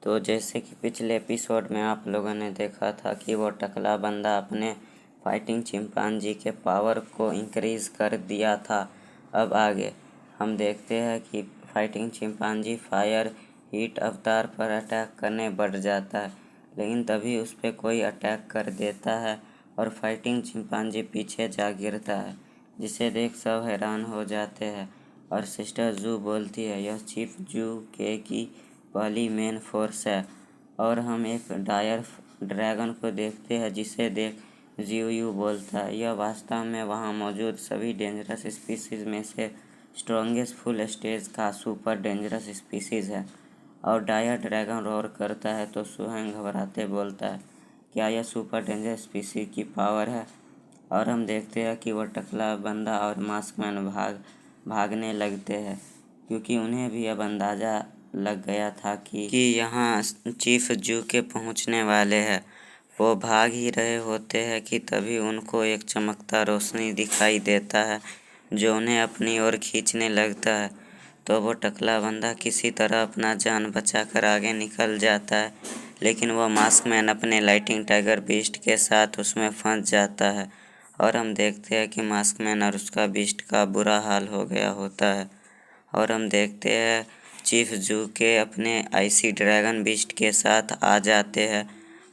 तो जैसे कि पिछले एपिसोड में आप लोगों ने देखा था कि वो टकला बंदा अपने फाइटिंग चिंपांजी के पावर को इंक्रीज़ कर दिया था। अब आगे हम देखते हैं कि फाइटिंग चिंपांजी फायर हीट अवतार पर अटैक करने बढ़ जाता है, लेकिन तभी उस पर कोई अटैक कर देता है और फाइटिंग चिंपांजी पीछे जा गिरता है, जिसे देख सब हैरान हो जाते हैं। और सिस्टर जू बोलती है यह चीफ जू के की पहली मेन फोर्स है। और हम एक डायर ड्रैगन को देखते हैं जिसे देख जियू बोलता है यह वास्तव में वहाँ मौजूद सभी डेंजरस स्पीसीज में से स्ट्रॉन्गेस्ट फुल स्टेज का सुपर डेंजरस स्पीसीज है। और डायर ड्रैगन रोर करता है तो सुहेंग घबराते बोलता है क्या यह सुपर डेंजरस स्पीसीज की पावर है। और हम देखते हैं कि वह टकला बंदा और मास्कमैन भागने लगते हैं, क्योंकि उन्हें भी अब अंदाज़ा लग गया था कि यहाँ चीफ जू के पहुँचने वाले हैं। वो भाग ही रहे होते हैं कि तभी उनको एक चमकता रोशनी दिखाई देता है जो उन्हें अपनी ओर खींचने लगता है। तो वो टकला बंदा किसी तरह अपना जान बचाकर आगे निकल जाता है, लेकिन वह मास्कमैन अपने लाइटिंग टाइगर बीस्ट के साथ उसमें फंस जाता है। और हम देखते हैं कि मास्कमैन और उसका बीस्ट का बुरा हाल हो गया होता है। और हम देखते हैं चीफ जू के अपने आईसी ड्रैगन बीस्ट के साथ आ जाते हैं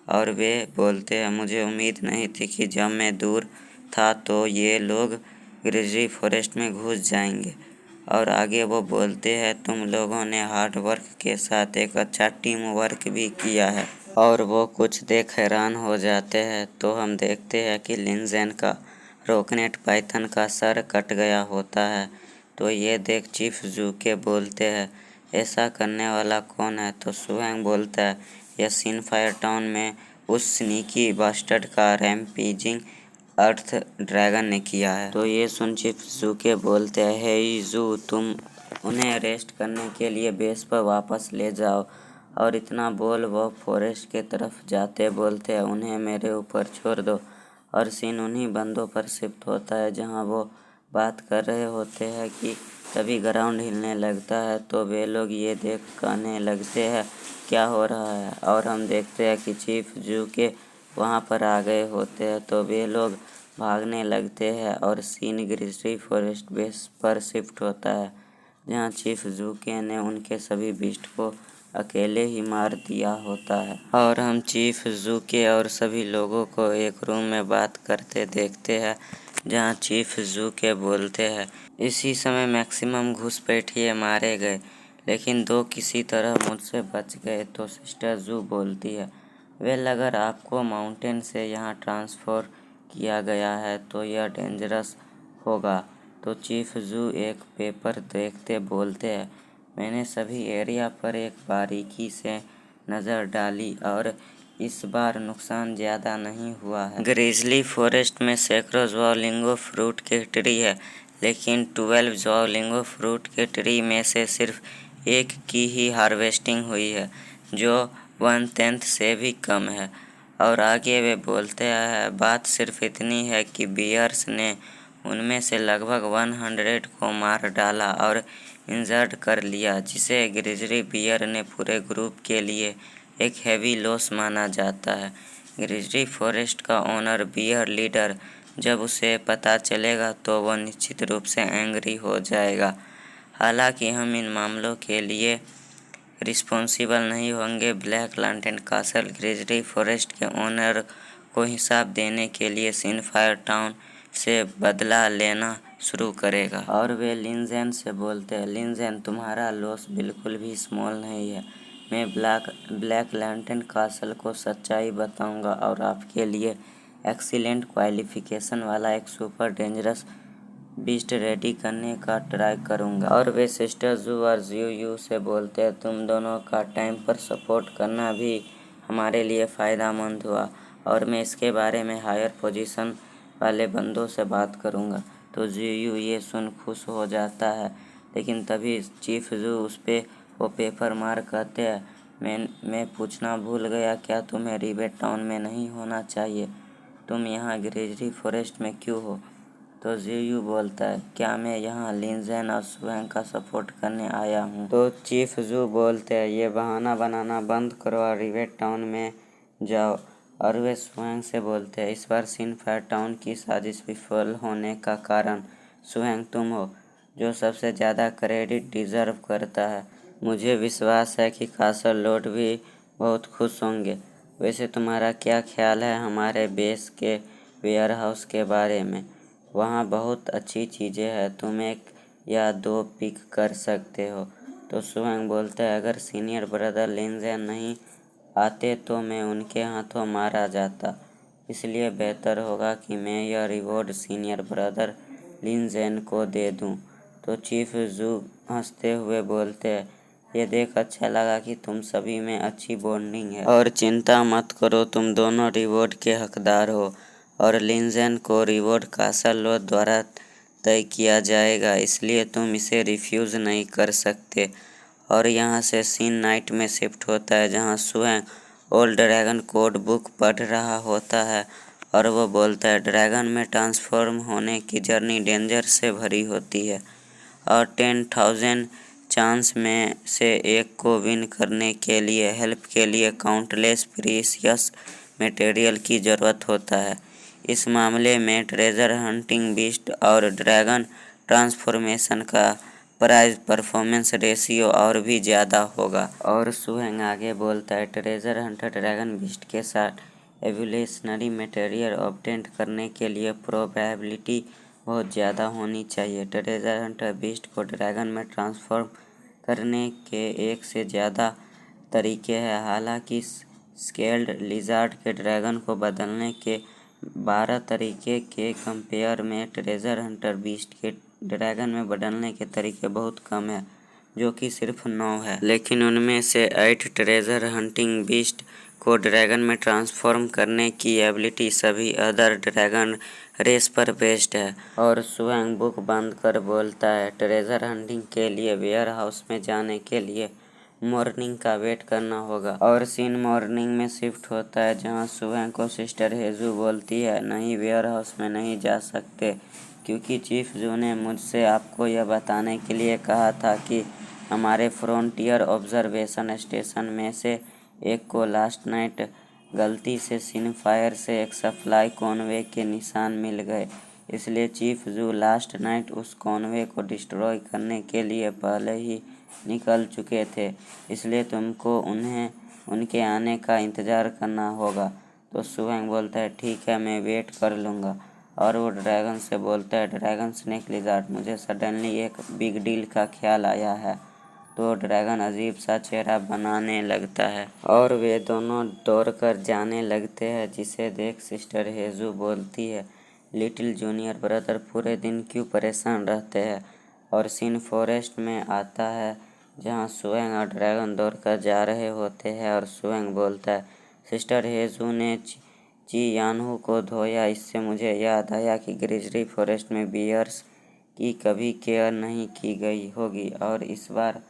और वे बोलते हैं मुझे उम्मीद नहीं थी कि जब मैं दूर था तो ये लोग ग्रिजली फॉरेस्ट में घुस जाएंगे। और आगे वो बोलते हैं तुम लोगों ने हार्ड वर्क के साथ एक अच्छा टीम वर्क भी किया है। और वो कुछ देख हैरान हो जाते हैं। तो हम देखते हैं कि लिंजेन का रोकनेट पाइथन का सर कट गया होता है। तो ये देख चीफ जू के बोलते हैं ऐसा करने वाला कौन है। तो सुहेंग बोलता है यह सिनफायर टाउन में उस स्नीकी बास्टर्ड का रैम्पेजिंग अर्थ ड्रैगन ने किया है। तो ये सुन चीफ जू के बोलते हैं हे जू तुम उन्हें अरेस्ट करने के लिए बेस पर वापस ले जाओ। और इतना बोल वो फॉरेस्ट के तरफ जाते बोलते हैं उन्हें मेरे ऊपर छोड़ दो। और सीन उन्हीं बंदों पर शिफ्ट होता है जहां वो बात कर रहे होते हैं कि तभी ग्राउंड हिलने लगता है। तो वे लोग ये देख कहने लगते हैं क्या हो रहा है। और हम देखते हैं कि चीफ जू के वहाँ पर आ गए होते हैं। तो वे लोग भागने लगते हैं और सीन ग्रिजली फॉरेस्ट बेस पर शिफ्ट होता है, जहाँ चीफ जू के ने उनके सभी बीस्ट को अकेले ही मार दिया होता है। और हम चीफ जू के और सभी लोगों को एक रूम में बात करते देखते हैं, जहाँ चीफ जू के बोलते हैं इसी समय मैक्सिमम घुसपैठिए मारे गए, लेकिन 2 किसी तरह मुझसे बच गए। तो सिस्टर जू बोलती है वेल अगर आपको माउंटेन से यहाँ ट्रांसफ़र किया गया है तो यह डेंजरस होगा। तो चीफ जू एक पेपर देखते बोलते हैं मैंने सभी एरिया पर एक बारीकी से नज़र डाली और इस बार नुकसान ज़्यादा नहीं हुआ है। ग्रिजली फॉरेस्ट में सैकड़ों ज़ुआओलिंगो फ्रूट के ट्री है, लेकिन 12 ज़ुआओलिंगो फ्रूट के ट्री में से सिर्फ एक की ही हार्वेस्टिंग हुई है, जो 1/10 से भी कम है। और आगे वे बोलते हैं बात सिर्फ इतनी है कि बियर्स ने उनमें से लगभग 100 को मार डाला और इंजर्ड कर लिया, जिसे ग्रिजली बियर ने पूरे ग्रुप के लिए एक हेवी लॉस माना जाता है। ग्रिजली फॉरेस्ट का ओनर बियर लीडर जब उसे पता चलेगा तो वह निश्चित रूप से एंग्री हो जाएगा। हालांकि हम इन मामलों के लिए रिस्पॉन्सिबल नहीं होंगे। Black lantern castle grizzly forest के ओनर को हिसाब देने के लिए सिनफायर टाउन से बदला लेना शुरू करेगा। और वे लिंजेन से बोलते हैं लिंजेन तुम्हारा लॉस बिल्कुल भी स्मॉल नहीं है। मैं ब्लैक लैंटर्न कासल को सच्चाई बताऊंगा और आपके लिए एक्सीलेंट क्वालिफिकेशन वाला एक सुपर डेंजरस बीस्ट रेडी करने का ट्राई करूंगा। और वे सिस्टर जू और जियू से बोलते हैं तुम दोनों का टाइम पर सपोर्ट करना भी हमारे लिए फ़ायदेमंद हुआ और मैं इसके बारे में हायर पोजीशन वाले बंदों से बात करूंगा। तो जियू ये सुन खुश हो जाता है, लेकिन तभी चीफ जू उस पर वो पेपर मार कहते हैं मैं पूछना भूल गया क्या तुम्हें रिबेट टाउन में नहीं होना चाहिए, तुम यहाँ ग्रिजली फॉरेस्ट में क्यों हो। तो जियू बोलता है, क्या मैं यहाँ लिनजेन और सुहेंग का सपोर्ट करने आया हूँ? तो चीफ जू बोलते हैं, ये बहाना बनाना बंद करो और रिवेट टाउन में जाओ। और वे सुहेंग से बोलते हैं, इस बार सिनफायर टाउन की साजिश विफल होने का कारण सुहेंग तुम हो, जो सबसे ज़्यादा क्रेडिट डिजर्व करता है। मुझे विश्वास है कि कासल लॉर्ड भी बहुत खुश होंगे। वैसे तुम्हारा क्या ख्याल है हमारे बेस के वेयरहाउस के बारे में? वहाँ बहुत अच्छी चीज़ें हैं, तुम एक या दो पिक कर सकते हो। तो सुहेंग बोलता है, अगर सीनियर ब्रदर लिनजेन नहीं आते तो मैं उनके हाथों मारा जाता, इसलिए बेहतर होगा कि मैं यह रिवॉर्ड सीनियर ब्रदर लिनजेन को दे दूं। तो चीफ जू हंसते हुए बोलते हैं, ये देख अच्छा लगा कि तुम सभी में अच्छी बॉन्डिंग है, और चिंता मत करो, तुम दोनों रिवॉर्ड के हकदार हो और लिनजेन को रिवॉर्ड कासल लॉर्ड द्वारा तय किया जाएगा, इसलिए तुम इसे रिफ्यूज़ नहीं कर सकते। और यहाँ से सीन नाइट में शिफ्ट होता है, जहाँ सुहेंग ओल्ड ड्रैगन कोड बुक पढ़ रहा होता है और वो बोलता है, ड्रैगन में ट्रांसफॉर्म होने की जर्नी डेंजर से भरी होती है और 10,000 चांस में से एक को विन करने के लिए हेल्प के लिए काउंटलेस प्रीशियस मटेरियल की ज़रूरत होता है। इस मामले में ट्रेजर हंटिंग बीस्ट और ड्रैगन ट्रांसफॉर्मेशन का प्राइस परफॉर्मेंस रेशियो और भी ज़्यादा होगा। और सुहेंग आगे बोलता है, ट्रेजर हंटर ड्रैगन बीस्ट के साथ एवोल्यूशनरी मटेरियल ऑब्टेन करने के लिए प्रोबेबिलिटी बहुत ज़्यादा होनी चाहिए। ट्रेजर हंटर बीस्ट को ड्रैगन में ट्रांसफॉर्म करने के एक से ज़्यादा तरीके हैं, हालांकि स्केल्ड लिजार्ड के ड्रैगन को बदलने के 12 तरीके के कंपेयर में ट्रेजर हंटर बीस्ट के ड्रैगन में बदलने के तरीके बहुत कम है, जो कि सिर्फ 9 है। लेकिन उनमें से 8 ट्रेजर हंटिंग बीस्ट को ड्रैगन में ट्रांसफॉर्म करने की एबिलिटी सभी अदर ड्रैगन रेस पर बेस्ड है। और सुहेंग बुक बंद कर बोलता है, ट्रेजर हंटिंग के लिए वेयर हाउस में जाने के लिए मॉर्निंग का वेट करना होगा। और सीन मॉर्निंग में शिफ्ट होता है, जहां सुहेंग को सिस्टर हेजू बोलती है, नहीं वेयर हाउस में नहीं जा सकते, क्योंकि चीफ जू ने मुझसे आपको यह बताने के लिए कहा था कि हमारे फ्रंटियर ऑब्जर्वेशन स्टेशन में से एक को लास्ट नाइट गलती से सिनफायर से एक सप्लाई कॉन्वे के निशान मिल गए, इसलिए चीफ जू लास्ट नाइट उस कॉन्वे को डिस्ट्रॉय करने के लिए पहले ही निकल चुके थे, इसलिए तुमको उनके आने का इंतज़ार करना होगा। तो सुहेंग बोलता है, ठीक है, मैं वेट कर लूँगा। और वो ड्रैगन से बोलता है, ड्रैगन स्नेक लिजार्ड, मुझे सडनली एक बिग डील का ख्याल आया है। तो ड्रैगन अजीब सा चेहरा बनाने लगता है और वे दोनों दौड़कर जाने लगते हैं, जिसे देख सिस्टर हेजू बोलती है, लिटिल जूनियर ब्रदर पूरे दिन क्यों परेशान रहते हैं। और सीन फॉरेस्ट में आता है, जहां सुहेंग और ड्रैगन दौड़कर जा रहे होते हैं और सुहेंग बोलता है, सिस्टर हेजू ने ची यानहू को धोया, इससे मुझे याद आया कि ग्रिजली फॉरेस्ट में बियर्स की कभी केयर नहीं की गई होगी और इस बार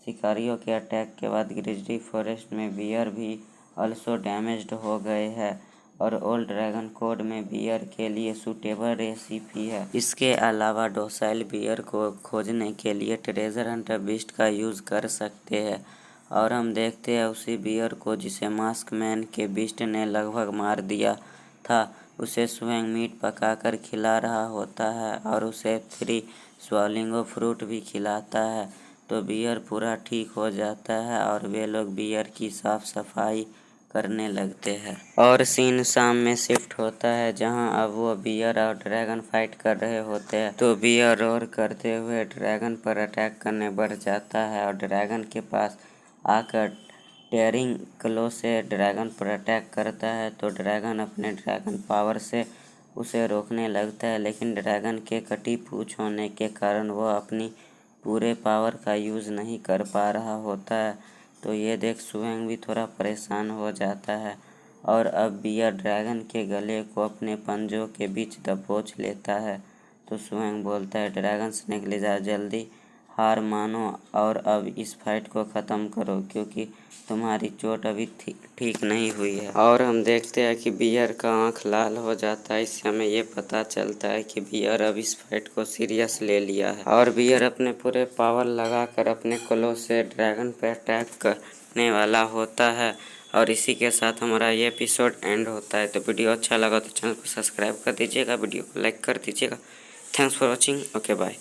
शिकारियों के अटैक के बाद ग्रिजली फॉरेस्ट में बियर भी ऑल्सो डैमेज्ड हो गए हैं और ओल्ड ड्रैगन कोड में बियर के लिए सूटेबल रेसिपी है। इसके अलावा डोसाइल बियर को खोजने के लिए ट्रेजर हंटर बीस्ट का यूज़ कर सकते हैं। और हम देखते हैं उसी बियर को जिसे मास्क मैन के बीस्ट ने लगभग मार दिया था, उसे सुहेंग मीट पकाकर खिला रहा होता है और उसे 3 स्वालिंगो फ्रूट भी खिलाता है, तो बियर पूरा ठीक हो जाता है और वे लोग बियर की साफ सफाई करने लगते हैं। और सीन शाम में शिफ्ट होता है, जहां अब वो बियर और ड्रैगन फाइट कर रहे होते हैं। तो बियर रोर करते हुए ड्रैगन पर अटैक करने बढ़ जाता है और ड्रैगन के पास आकर टेयरिंग क्लो से ड्रैगन पर अटैक करता है। तो ड्रैगन अपने ड्रैगन पावर से उसे रोकने लगता है, लेकिन ड्रैगन के कटी पूंछ होने के कारण वह अपनी पूरे पावर का यूज़ नहीं कर पा रहा होता है। तो ये देख सुहेंग भी थोड़ा परेशान हो जाता है और अब बियर ड्रैगन के गले को अपने पंजों के बीच दबोच लेता है। तो सुहेंग बोलता है, ड्रैगन स्नेक लिजार्ड जल्दी हार मानो और अब इस फाइट को ख़त्म करो, क्योंकि तुम्हारी चोट अभी ठीक नहीं हुई है। और हम देखते हैं कि बियर का आँख लाल हो जाता है। इससे हमें ये पता चलता है कि बियर अब इस फाइट को सीरियस ले लिया है और बियर अपने पूरे पावर लगाकर अपने क्लो से ड्रैगन पे अटैक करने वाला होता है। और इसी के साथ हमारा ये एपिसोड एंड होता है। तो वीडियो अच्छा लगा तो चैनल को सब्सक्राइब कर दीजिएगा, वीडियो को लाइक कर दीजिएगा। Thanks for watching. Okay bye.